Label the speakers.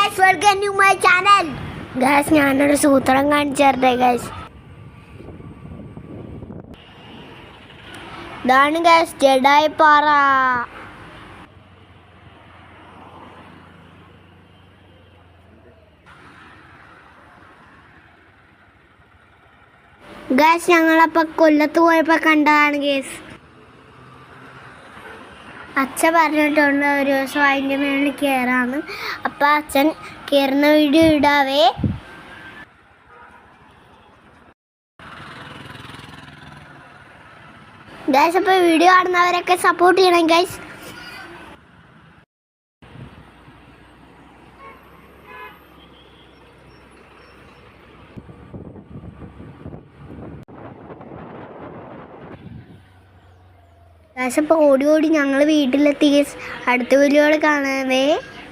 Speaker 1: guys, welcome to my channel. Guys, ഞാനൊരു സൂത്രം കാണിച്ചേരട്ടെ guys. ഇതാണ് guys ജഡായി പാറ. Guys, ഞങ്ങളപ്പോൾ കൊല്ലത്ത് പോയപ്പോൾ കണ്ടതാണ് guys. അച്ഛൻ പറഞ്ഞിട്ടുണ്ട് ഒരു ദിവസം അതിൻ്റെ മേളിൽ കയറാമെന്ന്. അപ്പം അച്ഛൻ കയറുന്ന വീഡിയോ ഇടാവേ. ഗൈസ്, അപ്പോൾ വീഡിയോ കാണുന്നവരൊക്കെ സപ്പോർട്ട് ചെയ്യണം ഗൈസ്. ഗൈസ്, അപ്പോൾ ഓടി ഓടി ഞങ്ങൾ വീട്ടിലെത്തി ഗൈസ്. അടുത്ത വീഡിയോകൾ കാണാവേ.